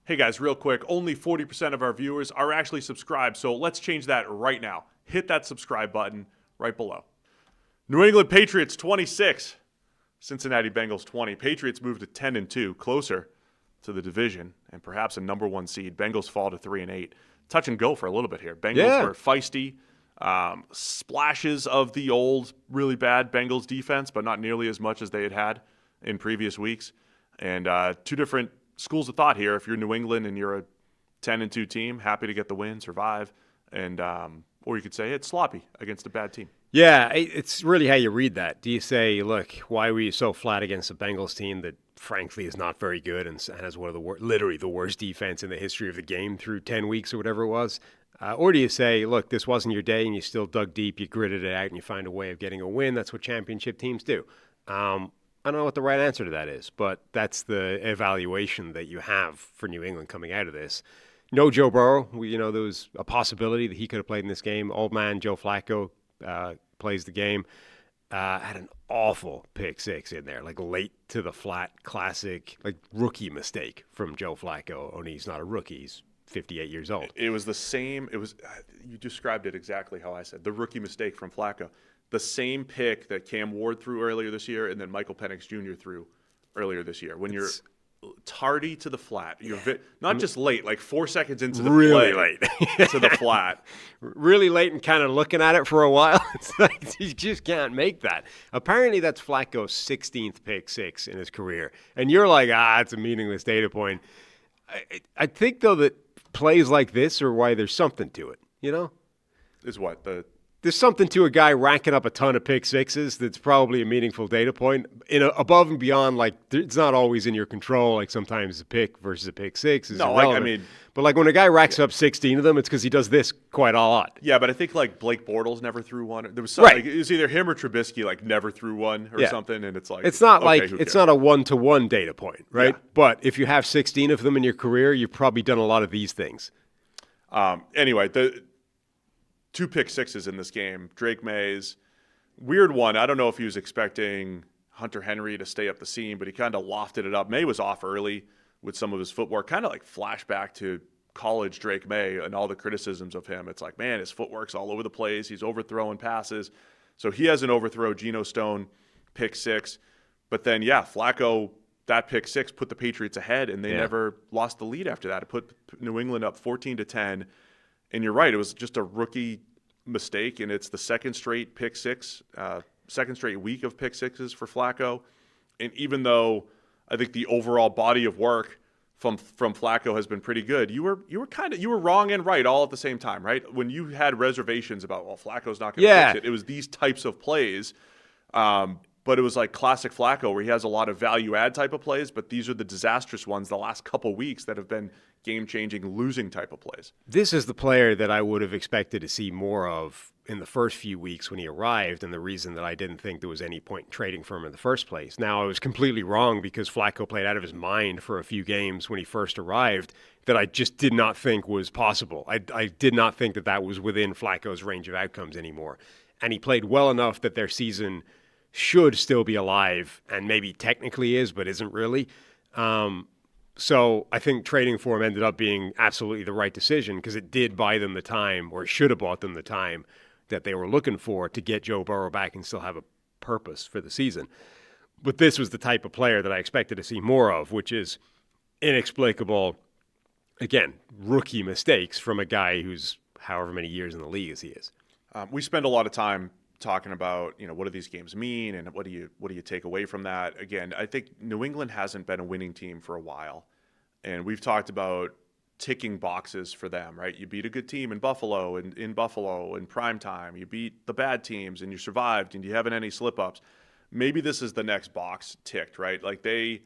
Hey guys, real quick, only 40% of our viewers are actually subscribed, so let's change that right now. Hit that subscribe button right below. New England Patriots 26, Cincinnati Bengals 20. Patriots move to 10-2, closer to the division and perhaps a number one seed. Bengals fall to 3-8. Touch and go for a little bit here. Bengals were feisty, splashes of the old really bad Bengals defense, but not nearly as much as they had in previous weeks. And two different schools of thought here. If you're New England and you're a 10-2 team, happy to get the win, survive, and or you could say it's sloppy against a bad team. Yeah, it's really how you read that. Do you say, look, why were you so flat against a Bengals team that frankly is not very good and has one of the literally the worst defense in the history of the game through 10 weeks or whatever it was? Or do you say, look, this wasn't your day and you still dug deep, you gritted it out, and you find a way of getting a win? That's what championship teams do. I don't know what the right answer to that is, but that's the evaluation that you have for New England coming out of this. No Joe Burrow. There was a possibility that he could have played in this game. Old man Joe Flacco plays the game. Had an awful pick six in there, like late to the flat, classic, like rookie mistake from Joe Flacco. Only he's not a rookie. He's 58 years old. It was the same. You described it exactly how I said. The rookie mistake from Flacco. The same pick that Cam Ward threw earlier this year and then Michael Penix Jr. threw earlier this year. When you're tardy to the flat, you're not just late, like 4 seconds into the really play late to the flat. Really late and kind of looking at it for a while. It's like you just can't make that. Apparently that's Flacco's 16th pick six in his career. And you're like, it's a meaningless data point. I think, though, that plays like this are why there's something to it, Is what? There's something to a guy racking up a ton of pick sixes that's probably a meaningful data point. Above and beyond, like, it's not always in your control. Like, sometimes a pick versus a pick six is irrelevant. But, like, when a guy racks up 16 of them, it's because he does this quite a lot. Yeah, but I think, like, Blake Bortles never threw one. There was something, right. Like, it was either him or Trubisky, like, never threw one or something, and it's like... It's not it's not a one-to-one data point, right? Yeah. But if you have 16 of them in your career, you've probably done a lot of these things. Anyway, the... 2 pick sixes in this game. Drake May's weird one. I don't know if he was expecting Hunter Henry to stay up the seam, but he kind of lofted it up. May was off early with some of his footwork, kind of like flashback to college Drake May and all the criticisms of him. It's like, man, his footwork's all over the place. He's overthrowing passes. So he has an overthrow Geno Stone pick six. But then, Flacco, that pick six put the Patriots ahead, and they never lost the lead after that. It put New England up 14-10. And you're right, it was just a rookie mistake, and it's the second straight pick six, second straight week of pick sixes for Flacco. And even though I think the overall body of work from Flacco has been pretty good, you were wrong and right all at the same time, right? When you had reservations about, Flacco's not going to fix it, it was these types of plays. But it was like classic Flacco where he has a lot of value-add type of plays, but these are the disastrous ones the last couple weeks that have been game-changing, losing type of plays. This is the player that I would have expected to see more of in the first few weeks when he arrived, and the reason that I didn't think there was any point in trading for him in the first place. Now, I was completely wrong because Flacco played out of his mind for a few games when he first arrived that I just did not think was possible. I did not think that was within Flacco's range of outcomes anymore. And he played well enough that their season should still be alive, and maybe technically is, but isn't really. So I think trading for him ended up being absolutely the right decision because it did buy them the time, or it should have bought them the time that they were looking for to get Joe Burrow back and still have a purpose for the season. But this was the type of player that I expected to see more of, which is inexplicable, again, rookie mistakes from a guy who's however many years in the league as he is. We spend a lot of time talking about, what do these games mean and what do you take away from that? Again, I think New England hasn't been a winning team for a while. And we've talked about ticking boxes for them, right? You beat a good team in Buffalo and in Buffalo in prime time. You beat the bad teams and you survived and you haven't any slip-ups. Maybe this is the next box ticked, right? Like they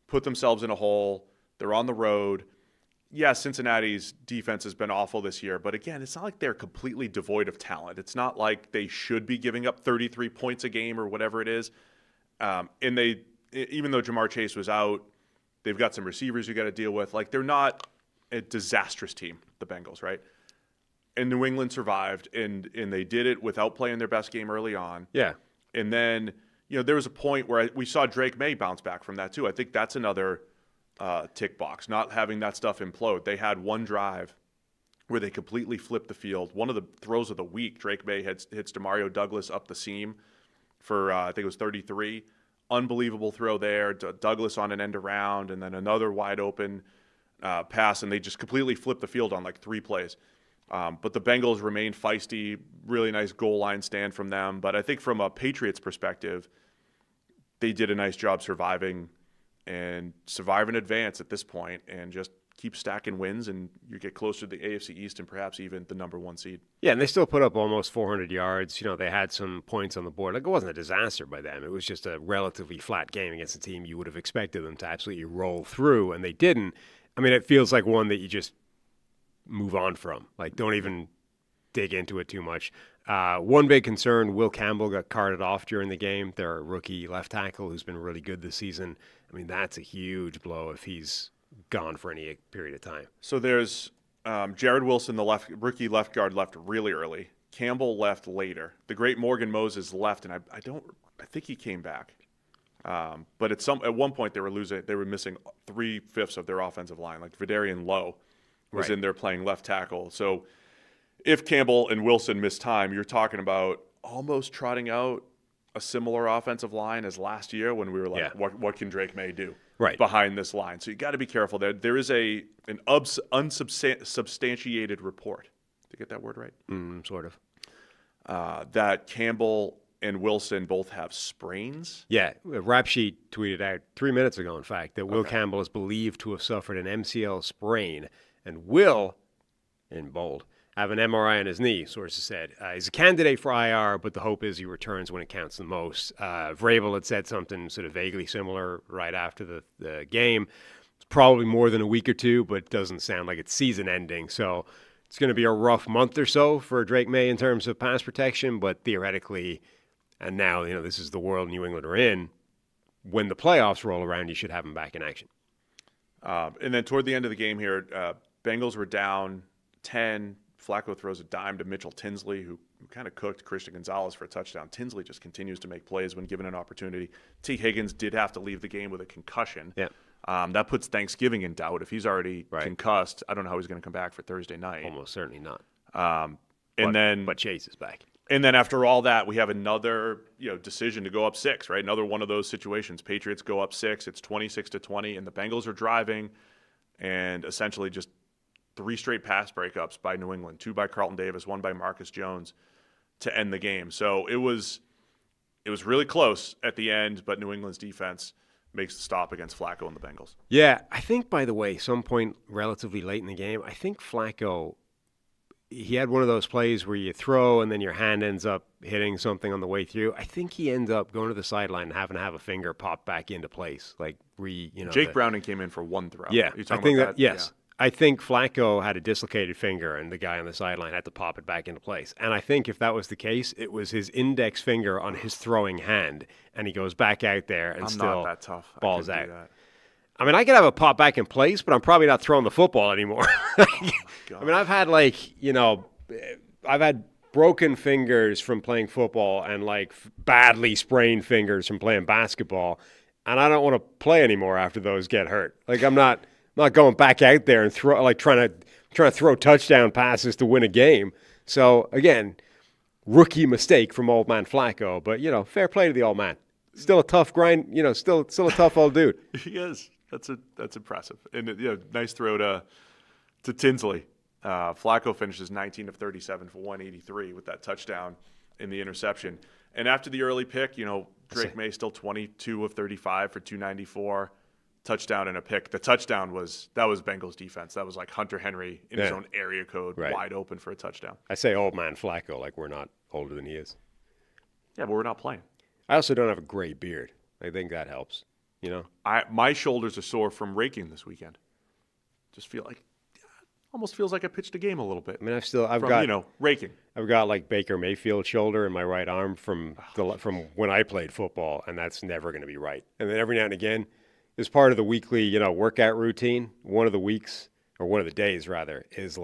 put themselves in a hole. They're on the road. Yeah, Cincinnati's defense has been awful this year, but again, it's not like they're completely devoid of talent. It's not like they should be giving up 33 points a game or whatever it is. And they, even though Jamar Chase was out, they've got some receivers you got to deal with. Like they're not a disastrous team, the Bengals, right? And New England survived, and they did it without playing their best game early on. Yeah. And then, there was a point where we saw Drake May bounce back from that too. I think that's another tick box, not having that stuff implode. They had one drive where they completely flipped the field. One of the throws of the week, Drake May hits Demario Douglas up the seam for, I think it was 33. Unbelievable throw there. Douglas on an end around, and then another wide open pass, and they just completely flipped the field on like 3 plays. But the Bengals remained feisty, really nice goal line stand from them. But I think from a Patriots perspective, they did a nice job surviving advance at this point, and just keep stacking wins, and you get closer to the AFC East and perhaps even the number 1 seed. Yeah, and they still put up almost 400 yards. They had some points on the board. Like, it wasn't a disaster by them. It was just a relatively flat game against a team you would have expected them to absolutely roll through, and they didn't. I mean, it feels like one that you just move on from. Like, don't even dig into it too much. One big concern, Will Campbell got carted off during the game. Their rookie left tackle who's been really good this season. I mean, that's a huge blow if he's gone for any period of time. So there's Jared Wilson, the rookie left guard, left really early. Campbell left later. The great Morgan Moses left, and I think he came back. But at one point they were missing 3/5 of their offensive line. Like Vidarian Lowe was in there playing left tackle. So if Campbell and Wilson miss time, you're talking about almost trotting out a similar offensive line as last year when we were like, what can Drake May do behind this line? So you got to be careful there. There is an unsubstantiated report. Did I get that word right? Sort of. That Campbell and Wilson both have sprains. Yeah, Rap Sheet tweeted out 3 minutes ago, in fact, that Will Campbell is believed to have suffered an MCL sprain, and will, in bold, have an MRI on his knee, sources said. He's a candidate for IR, but the hope is he returns when it counts the most. Vrabel had said something sort of vaguely similar right after the game. It's probably more than a week or two, but it doesn't sound like it's season ending. So it's going to be a rough month or so for Drake May in terms of pass protection, but theoretically, and now this is the world New England are in, when the playoffs roll around, you should have him back in action. And then toward the end of the game here, Bengals were down 10. Flacco throws a dime to Mitchell Tinsley, who kind of cooked Christian Gonzalez for a touchdown. Tinsley just continues to make plays when given an opportunity. T. Higgins did have to leave the game with a concussion. Yeah. That puts Thanksgiving in doubt. If he's already concussed, I don't know how he's going to come back for Thursday night. Almost certainly not. But Chase is back. And then after all that, we have another decision to go up 6, right? Another one of those situations. Patriots go up 6. It's 26-20, and the Bengals are driving, and essentially just 3 straight pass breakups by New England, 2 by Carlton Davis, 1 by Marcus Jones to end the game. So it was really close at the end, but New England's defense makes the stop against Flacco and the Bengals. Yeah, I think, by the way, some point relatively late in the game, I think Flacco, he had one of those plays where you throw and then your hand ends up hitting something on the way through. I think he ends up going to the sideline and having to have a finger pop back into place. Jake Browning came in for 1 throw. Yeah, I think that. Yes. Yeah. I think Flacco had a dislocated finger, and the guy on the sideline had to pop it back into place. And I think if that was the case, it was his index finger on his throwing hand, and he goes back out there and still not that tough. balls out. I mean, I could have a pop back in place, but I'm probably not throwing the football anymore. I mean, I've had I've had broken fingers from playing football and badly sprained fingers from playing basketball, and I don't want to play anymore after those get hurt. I'm not going back out there and trying to throw touchdown passes to win a game. So again, rookie mistake from old man Flacco, but fair play to the old man. Still a tough grind, still a tough old dude. He is. That's impressive. And nice throw to Tinsley. Flacco finishes 19 of 37 for 183 with that touchdown in the interception. And after the early pick, Drake May still 22 of 35 for 294. Touchdown and a pick. The touchdown was Bengals defense. That was like Hunter Henry in his own area code, wide open for a touchdown. I say old man Flacco like we're not older than he is. Yeah, but we're not playing. I also don't have a gray beard. I think that helps. My shoulders are sore from raking this weekend. Just feel like almost feels like I pitched a game a little bit. I mean, I've got raking. I've got Baker Mayfield shoulder in my right arm from when I played football, and that's never going to be right. And then every now and again, as part of the weekly, workout routine, one of the weeks or one of the days rather is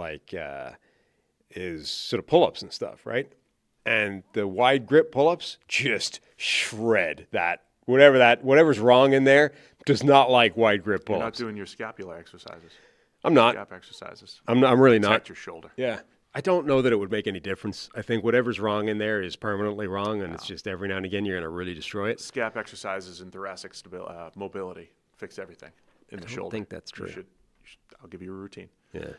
sort of pull-ups and stuff, right? And the wide grip pull-ups just shred that Whatever's wrong in there does not like wide grip pulls. You're not doing your scapular exercises. I'm not. Scap exercises. I'm really not. Protect your shoulder. Yeah. I don't know that it would make any difference. I think whatever's wrong in there is permanently wrong, and it's just every now and again you're going to really destroy it. Scap exercises and thoracic mobility fix everything in the shoulder. I think that's true. I'll give you a routine. Yeah.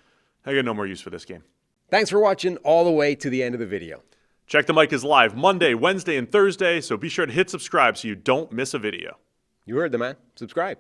I got no more use for this game. Thanks for watching all the way to the end of the video. Check the Mic is live Monday, Wednesday, and Thursday, so be sure to hit subscribe so you don't miss a video. You heard the man. Subscribe.